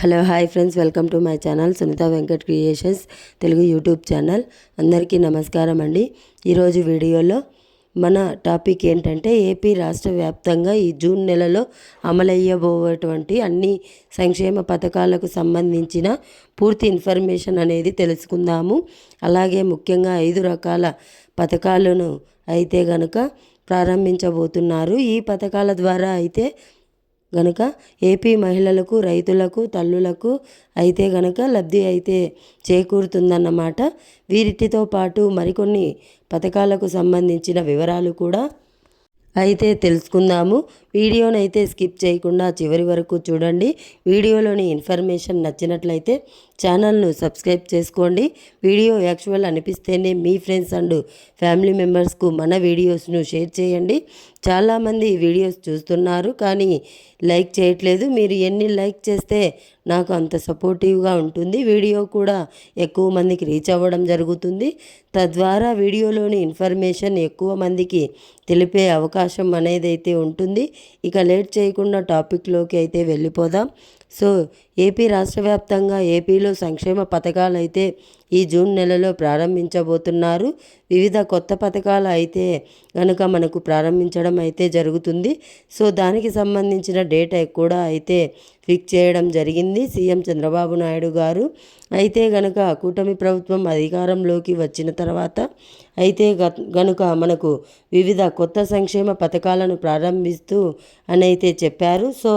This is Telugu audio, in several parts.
Hello hi friends, welcome to my channel Sunitha Venkat creations Telugu YouTube channel. అందరికీ నమస్కారం అండి. ఈరోజు వీడియోలో మన టాపిక్ ఏంటంటే ఏపీ రాష్ట్ర వ్యాప్తంగా ఈ జూన్ నెలలో అమలయ్యబోయేటువంటి అన్ని సంక్షేమ పథకాలకు సంబంధించిన పూర్తి ఇన్ఫర్మేషన్ అనేది తెలుసుకుందాము. అలాగే ముఖ్యంగా 5 రకాల పథకాలను అయితే గనుక ప్రారంభించబోతున్నారు. ఈ పథకాల ద్వారా అయితే గనుక ఏపీ మహిళలకు, రైతులకు, తల్లులకు అయితే గనుక లబ్ధి అయితే చేకూరుతుందన్నమాట. వీటితో పాటు మరికొన్ని పథకాలకు సంబంధించిన వివరాలు కూడా అయితే తెలుసుకుందాము. వీడియోనైతే స్కిప్ చేయకుండా చివరి వరకు చూడండి. వీడియోలోని ఇన్ఫర్మేషన్ నచ్చినట్లయితే ఛానల్ను సబ్స్క్రైబ్ చేసుకోండి. వీడియో యాక్చువల్ అనిపిస్తేనే మీ ఫ్రెండ్స్ అండ్ ఫ్యామిలీ మెంబర్స్కు మన వీడియోస్ను షేర్ చేయండి. చాలామంది వీడియోస్ చూస్తున్నారు కానీ లైక్ చేయట్లేదు. మీరు ఎన్ని లైక్ చేస్తే నాకు అంత సపోర్టివ్గా ఉంటుంది. వీడియో కూడా ఎక్కువ మందికి రీచ్ అవ్వడం జరుగుతుంది. తద్వారా వీడియోలోని ఇన్ఫర్మేషన్ ఎక్కువ మందికి తెలిపే అవకాశం అనేది అయితే ఉంటుంది. ఇక లేట్ చేయకుండా టాపిక్లోకి అయితే వెళ్ళిపోదాం. సో ఏపీ రాష్ట్ర వ్యాప్తంగా ఏపీలో సంక్షేమ పథకాలు అయితే ఈ జూన్ నెలలో ప్రారంభించబోతున్నారు. వివిధ కొత్త పథకాలు అయితే కనుక మనకు ప్రారంభించడం అయితే జరుగుతుంది. సో దానికి సంబంధించిన డేట్ కూడా అయితే ఫిక్స్ చేయడం జరిగింది సీఎం చంద్రబాబు నాయుడు గారు. అయితే గనుక కూటమి ప్రభుత్వం అధికారంలోకి వచ్చిన తర్వాత అయితే గనుక మనకు వివిధ కొత్త సంక్షేమ పథకాలను ప్రారంభిస్తూ అని అయితే చెప్పారు. సో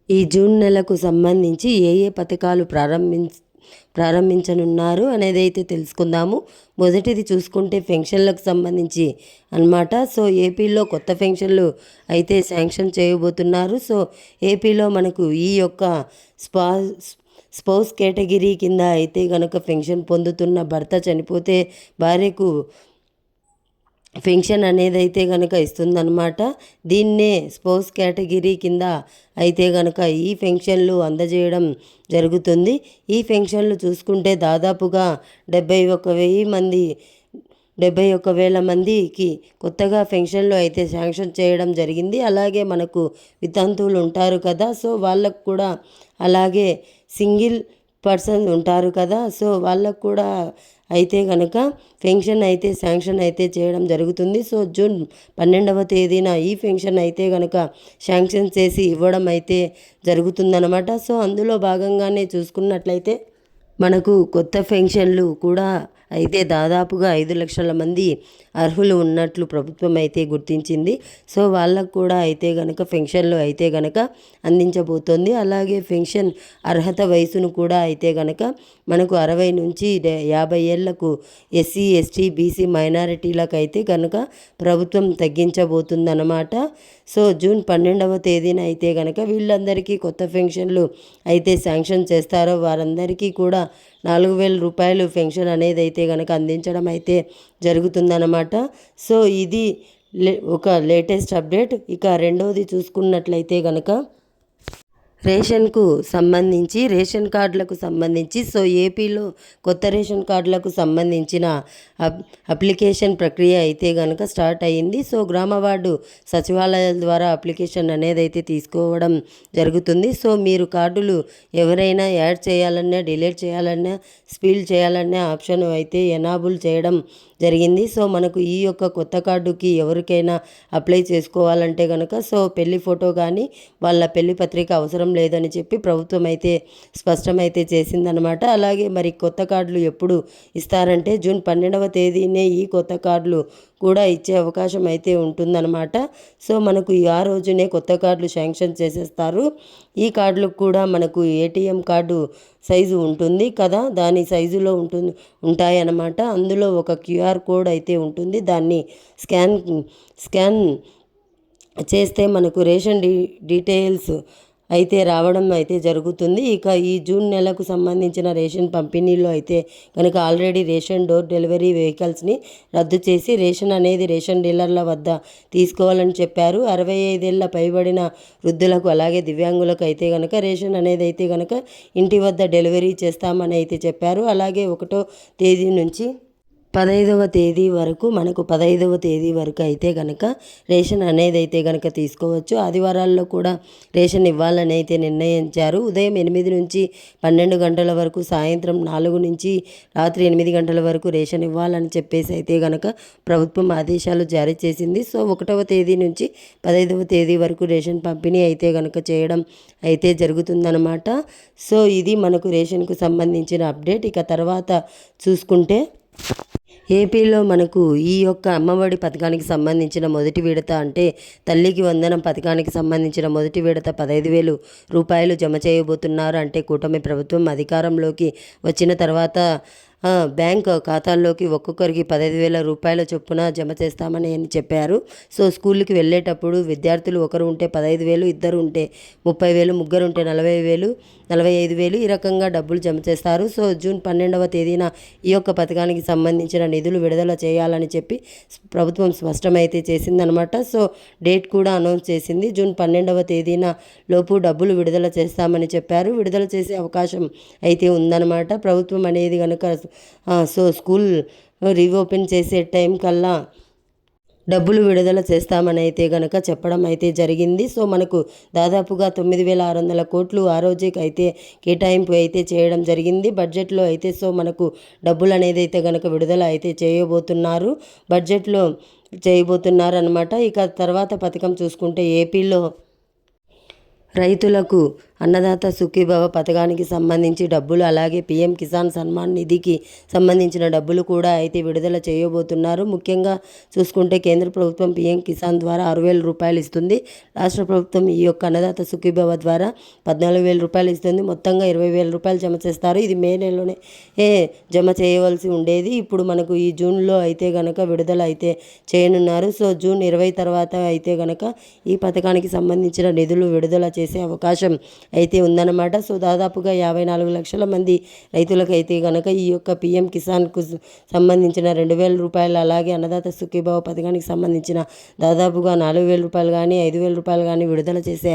ఈ జూన్ నెలకు సంబంధించి ఏ పథకాలు ప్రారంభించనున్నారు అనేది అయితే తెలుసుకుందాము. మొదటిది చూసుకుంటే పెన్షన్లకు సంబంధించి అన్నమాట. సో ఏపీలో కొత్త పెన్షన్లు అయితే శాంక్షన్ చేయబోతున్నారు. సో ఏపీలో మనకు ఈ యొక్క స్పౌస్ కేటగిరీ కింద అయితే కనుక పెన్షన్ పొందుతున్న భర్త చనిపోతే భార్యకు పెన్షన్ అనేది అయితే కనుక ఇస్తుందన్నమాట. దీన్నే స్పౌస్ కేటగిరీ కింద అయితే కనుక ఈ పెన్షన్లు అందజేయడం జరుగుతుంది. ఈ పెన్షన్లు చూసుకుంటే దాదాపుగా 71,000 మందికి కొత్తగా పెన్షన్లు అయితే శాంక్షన్ చేయడం జరిగింది. అలాగే మనకు వితంతువులు ఉంటారు కదా, సో వాళ్ళకు కూడా, అలాగే సింగిల్ పర్సన్ ఉంటారు కదా, సో వాళ్ళకు కూడా అయితే కనుక పెన్షన్ అయితే శాంక్షన్ అయితే చేయడం జరుగుతుంది. సో జూన్ 12వ తేదీన ఈ పెన్షన్ అయితే కనుక శాంక్షన్ చేసి ఇవ్వడం అయితే జరుగుతుందన్నమాట. సో అందులో భాగంగానే చూసుకున్నట్లయితే మనకు కొత్త పెన్షన్లు కూడా అయితే దాదాపుగా 5 లక్షల మంది అర్హులు ఉన్నట్లు ప్రభుత్వం అయితే గుర్తించింది. సో వాళ్ళకు కూడా అయితే గనక పెన్షన్లు అయితే గనక అందించబోతోంది. అలాగే పెన్షన్ అర్హత వయసును కూడా అయితే గనక మనకు 60 నుంచి 50 ఏళ్లకు ఎస్సీ, ఎస్టీ, బీసీ మైనారిటీలకు అయితే కనుక ప్రభుత్వం తగ్గించబోతుందన్నమాట. సో జూన్ 12వ తేదీన అయితే కనుక వీళ్ళందరికీ కొత్త పెన్షన్లు అయితే శాంక్షన్ చేస్తారో వారందరికీ కూడా 4,000 రూపాయలు పెన్షన్ అనేది అయితే కనుక అందించడం అయితే జరుగుతుందన్నమాట. సో ఇది ఒక లేటెస్ట్ అప్డేట్. ఇక రెండవది చూసుకున్నట్లయితే కనుక రేషన్ కార్డులకు సంబంధించి సో ఏపీలో కొత్త రేషన్ కార్డులకు సంబంధించిన అప్లికేషన్ ప్రక్రియ అయితే కనుక స్టార్ట్ అయ్యింది. సో గ్రామ వార్డు సచివాలయాల ద్వారా అప్లికేషన్ అనేది అయితే తీసుకోవడం జరుగుతుంది. సో మీరు కార్డులు ఎవరైనా యాడ్ చేయాలన్నా, డిలీట్ చేయాలన్నా, స్పీల్ చేయాలన్నా ఆప్షన్ అయితే ఎనాబుల్ చేయడం జరిగింది. సో మనకు ఈ యొక్క కొత్త కార్డుకి ఎవరికైనా అప్లై చేసుకోవాలంటే కనుక సో పెళ్లి ఫోటో కానీ వాళ్ళ పెళ్లి పత్రిక అవసరం లేదని చెప్పి ప్రభుత్వం అయితే స్పష్టమైతే చేసిందనమాట. అలాగే మరి కొత్త కార్డులు ఎప్పుడు ఇస్తారంటే జూన్ 12వ తేదీనే ఈ కొత్త కార్డులు కూడా ఇచ్చే అవకాశం అయితే ఉంటుందన్నమాట. సో మనకు ఆ రోజునే కొత్త కార్డులు శాంక్షన్ చేసేస్తారు. ఈ కార్డులకు కూడా మనకు ఏటీఎం కార్డు సైజు ఉంటుంది కదా, దాని సైజులో ఉంటాయన్నమాట. అందులో ఒక క్యూఆర్ కోడ్ అయితే ఉంటుంది. దాన్ని స్కాన్ చేస్తే మనకు రేషన్ డీటెయిల్స్ అయితే రావడం అయితే జరుగుతుంది. ఇక ఈ జూన్ నెలకు సంబంధించిన రేషన్ పంపిణీలో అయితే కనుక ఆల్రెడీ రేషన్ డోర్ డెలివరీ వెహికల్స్ని రద్దు చేసి రేషన్ అనేది రేషన్ డీలర్ల వద్ద తీసుకోవాలని చెప్పారు. 65 ఏళ్ల పైబడిన వృద్ధులకు అలాగే దివ్యాంగులకు అయితే కనుక రేషన్ అనేది అయితే కనుక ఇంటి వద్ద డెలివరీ చేస్తామని అయితే చెప్పారు. అలాగే 1వ తేదీ నుంచి 15వ తేదీ వరకు మనకు 15వ తేదీ వరకు అయితే కనుక రేషన్ అనేది అయితే కనుక తీసుకోవచ్చు. ఆదివారాల్లో కూడా రేషన్ ఇవ్వాలని అయితే నిర్ణయించారు. ఉదయం 8 నుంచి 12 గంటల వరకు, సాయంత్రం 4 నుంచి రాత్రి 8 గంటల వరకు రేషన్ ఇవ్వాలని చెప్పేసి అయితే కనుక ప్రభుత్వం ఆదేశాలు జారీ చేసింది. సో 1వ తేదీ నుంచి 15వ తేదీ వరకు రేషన్ పంపిణీ అయితే కనుక చేయడం అయితే జరుగుతుందన్నమాట. సో ఇది మనకు రేషన్కు సంబంధించిన అప్డేట్. ఇక తర్వాత చూసుకుంటే ఏపీలో మనకు ఈ యొక్క అమ్మఒడి పథకానికి సంబంధించిన మొదటి విడత అంటే తల్లికి వందనం పథకానికి సంబంధించిన మొదటి విడత 15,000 రూపాయలు జమ చేయబోతున్నారు. అంటే కూటమి ప్రభుత్వం అధికారంలోకి వచ్చిన తర్వాత బ్యాంక్ ఖాతాల్లోకి ఒక్కొక్కరికి 15,000 రూపాయల చొప్పున జమ చేస్తామని చెప్పారు. సో స్కూల్కి వెళ్ళేటప్పుడు విద్యార్థులు ఒకరు ఉంటే 15,000, ఇద్దరు ఉంటే 30,000, ముగ్గురు ఉంటే 40,000, 45,000 ఈ రకంగా డబ్బులు జమ చేస్తారు. సో జూన్ 12వ తేదీన ఈ యొక్క పథకానికి సంబంధించిన నిధులు విడుదల చేయాలని చెప్పి ప్రభుత్వం స్పష్టమైతే చేసిందనమాట. సో డేట్ కూడా అనౌన్స్ చేసింది. జూన్ 12వ తేదీన లోపు డబ్బులు విడుదల చేస్తామని చెప్పారు. విడుదల చేసే అవకాశం అయితే ఉందన్నమాట. ప్రభుత్వం అనేది కనుక సో స్కూల్ రీఓపెన్ చేసే టైం కల్లా డబ్బులు విడుదల చేస్తామని అయితే కనుక చెప్పడం అయితే జరిగింది. సో మనకు దాదాపుగా 9,600 కోట్లు ఆ రోజుకి అయితే కేటాయింపు అయితే చేయడం జరిగింది బడ్జెట్లో అయితే. సో మనకు డబ్బులు అనేది అయితే కనుక విడుదల అయితే బడ్జెట్లో చేయబోతున్నారు అనమాట. ఇక తర్వాత పథకం చూసుకుంటే ఏపీలో రైతులకు అన్నదాత సుఖీభవ పథకానికి సంబంధించి డబ్బులు, అలాగే పీఎం కిసాన్ సన్మాన్ నిధికి సంబంధించిన డబ్బులు కూడా అయితే విడుదల చేయబోతున్నారు. ముఖ్యంగా చూసుకుంటే కేంద్ర ప్రభుత్వం పీఎం కిసాన్ ద్వారా 6,000 రూపాయలు ఇస్తుంది. రాష్ట్ర ప్రభుత్వం ఈ యొక్క అన్నదాత సుఖీభవ ద్వారా 14,000 రూపాయలు ఇస్తుంది. మొత్తంగా 20,000 రూపాయలు జమ చేస్తారు. ఇది మే నెలలోనే జమ చేయవలసి ఉండేది. ఇప్పుడు మనకు ఈ జూన్లో అయితే గనక విడుదల అయితే చేయనున్నారు. సో జూన్ 20 తర్వాత అయితే గనక ఈ పథకానికి సంబంధించిన నిధులు విడుదల చేసే అవకాశం అయితే ఉందన్నమాట. సో దాదాపుగా 54 లక్షల మంది రైతులకు అయితే కనుక ఈ యొక్క పీఎం కిసాన్కు సంబంధించిన 2,000 రూపాయలు, అలాగే అన్నదాత సుఖీభావ పథకానికి సంబంధించిన దాదాపుగా 4,000 రూపాయలు కానీ 5,000 రూపాయలు కానీ విడుదల చేసే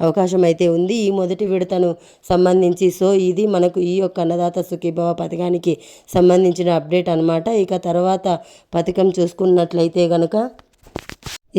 అవకాశం అయితే ఉంది ఈ మొదటి విడతను సంబంధించి. సో ఇది మనకు ఈ యొక్క అన్నదాత సుఖీభావ పథకానికి సంబంధించిన అప్డేట్ అనమాట. ఇక తర్వాత పథకం చూసుకున్నట్లయితే కనుక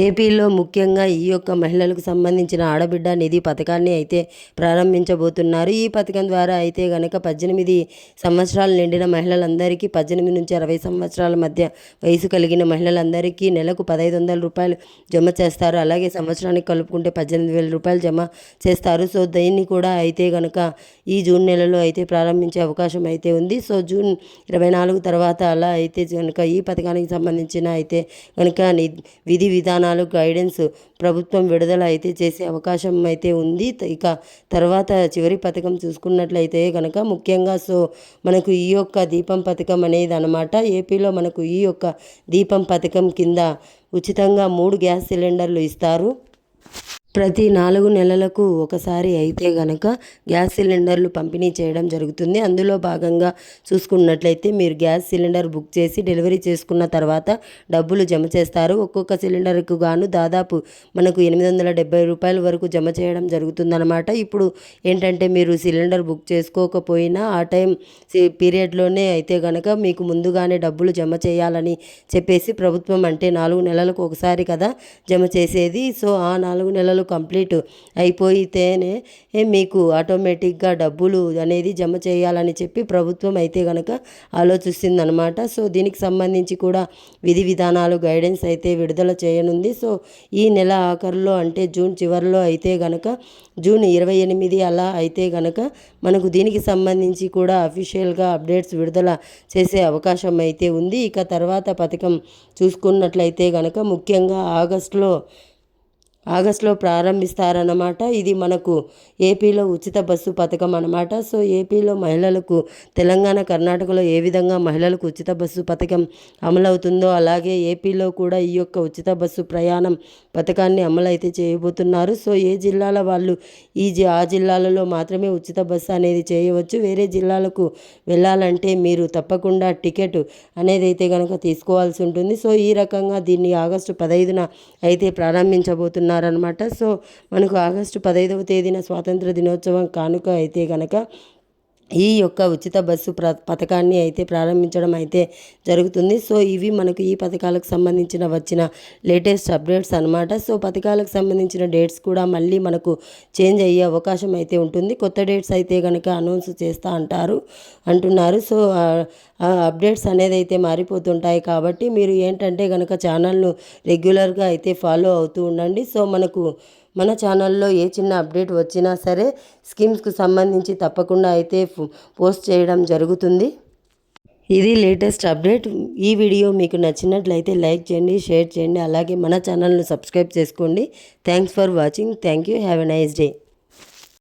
ఏపీలో ముఖ్యంగా ఈ యొక్క మహిళలకు సంబంధించిన ఆడబిడ్డ నిధి పథకాన్ని అయితే ప్రారంభించబోతున్నారు. ఈ పథకం ద్వారా అయితే కనుక 18 సంవత్సరాలు నిండిన మహిళలందరికీ, 18 నుంచి 60 సంవత్సరాల మధ్య వయసు కలిగిన మహిళలందరికీ నెలకు 1,500 రూపాయలు జమ చేస్తారు. అలాగే సంవత్సరానికి కలుపుకుంటే 18,000 రూపాయలు జమ చేస్తారు. సో దీన్ని కూడా అయితే కనుక ఈ జూన్ నెలలో అయితే ప్రారంభించే అవకాశం అయితే ఉంది. సో జూన్ 24 తర్వాత అలా అయితే కనుక ఈ పథకానికి సంబంధించిన అయితే కనుక విధి విధానం గైడెన్స్ ప్రభుత్వం విడుదల అయితే చేసే అవకాశం అయితే ఉంది. ఇక తర్వాత చివరి పథకం చూసుకున్నట్లయితే కనుక ముఖ్యంగా సో మనకు ఈ యొక్క దీపం పథకం అనేది అనమాట. ఏపీలో మనకు ఈ యొక్క దీపం పథకం కింద ఉచితంగా 3 గ్యాస్ సిలిండర్లు ఇస్తారు. ప్రతి 4 నెలలకు ఒకసారి అయితే గనక గ్యాస్ సిలిండర్లు పంపిణీ చేయడం జరుగుతుంది. అందులో భాగంగా చూసుకున్నట్లయితే మీరు గ్యాస్ సిలిండర్ బుక్ చేసి డెలివరీ చేసుకున్న తర్వాత డబ్బులు జమ చేస్తారు. ఒక్కొక్క సిలిండర్కు గాను దాదాపు మనకు 870 రూపాయల వరకు జమ చేయడం జరుగుతుందన్నమాట. ఇప్పుడు ఏంటంటే మీరు సిలిండర్ బుక్ చేసుకోకపోయినా ఆ టైం పీరియడ్లోనే అయితే కనుక మీకు ముందుగానే డబ్బులు జమ చేయాలని చెప్పేసి ప్రభుత్వం, అంటే 4 నెలలకు ఒకసారి కదా జమ చేసేది. సో ఆ 4 నెలలు కంప్లీట్ అయిపోయితేనే మీకు ఆటోమేటిక్గా డబ్బులు అనేది జమ చేయాలని చెప్పి ప్రభుత్వం అయితే కనుక ఆలోచిస్తుందన్నమాట. సో దీనికి సంబంధించి కూడా విధి విధానాలు గైడెన్స్ అయితే విడుదల చేయనుంది. సో ఈ నెల ఆఖరులో, అంటే జూన్ చివరిలో అయితే కనుక జూన్ 28 అలా అయితే కనుక మనకు దీనికి సంబంధించి కూడా అఫీషియల్గా అప్డేట్స్ విడుదల చేసే అవకాశం అయితే ఉంది. ఇక తర్వాత పథకం చూసుకున్నట్లయితే కనుక ముఖ్యంగా ఆగస్టులో ప్రారంభిస్తారన్నమాట. ఇది మనకు ఏపీలో ఉచిత బస్సు పథకం అన్నమాట. సో ఏపీలో మహిళలకు తెలంగాణ, కర్ణాటకలో ఏ విధంగా మహిళలకు ఉచిత బస్సు పథకం అమలవుతుందో అలాగే ఏపీలో కూడా ఈ యొక్క ఉచిత బస్సు ప్రయాణం పథకాన్ని అమలైతే చేయబోతున్నారు. సో ఏ జిల్లాల వాళ్ళు ఆ జిల్లాలలో మాత్రమే ఉచిత బస్సు అనేది చేయవచ్చు. వేరే జిల్లాలకు వెళ్ళాలంటే మీరు తప్పకుండా టికెట్ అనేది అయితే కనుక తీసుకోవాల్సి ఉంటుంది. సో ఈ రకంగా దీన్ని ఆగస్టు 15న అయితే ప్రారంభించబోతున్నారు అన్నమాట. సో మనకు ఆగస్టు 15వ తేదీన స్వాతంత్ర దినోత్సవం కానుక అయితే కనుక ఈ యొక్క ఉచిత బస్సు పథకాన్ని అయితే ప్రారంభించడం అయితే జరుగుతుంది. సో ఇవి మనకు ఈ పథకాలకు సంబంధించిన వచ్చిన లేటెస్ట్ అప్డేట్స్ అనమాట. సో పథకాలకు సంబంధించిన డేట్స్ కూడా మళ్ళీ మనకు చేంజ్ అయ్యే అవకాశం అయితే ఉంటుంది. కొత్త డేట్స్ అయితే కనుక అనౌన్స్ చేస్తూ అంటున్నారు. సో అప్డేట్స్ అనేది అయితే మారిపోతుంటాయి కాబట్టి మీరు ఏంటంటే కనుక ఛానల్ను రెగ్యులర్గా అయితే ఫాలో అవుతూ ఉండండి. సో మన ఛానల్లో ఏ చిన్న అప్డేట్ వచ్చినా సరే స్కీమ్స్కు సంబంధించి తప్పకుండా అయితే పోస్ట్ చేయడం జరుగుతుంది. ఇది లేటెస్ట్ అప్డేట్. ఈ వీడియో మీకు నచ్చినట్లయితే లైక్ చేయండి, షేర్ చేయండి, అలాగే మన ఛానల్ను సబ్స్క్రైబ్ చేసుకోండి. Thanks for watching. Thank you. Have a nice day.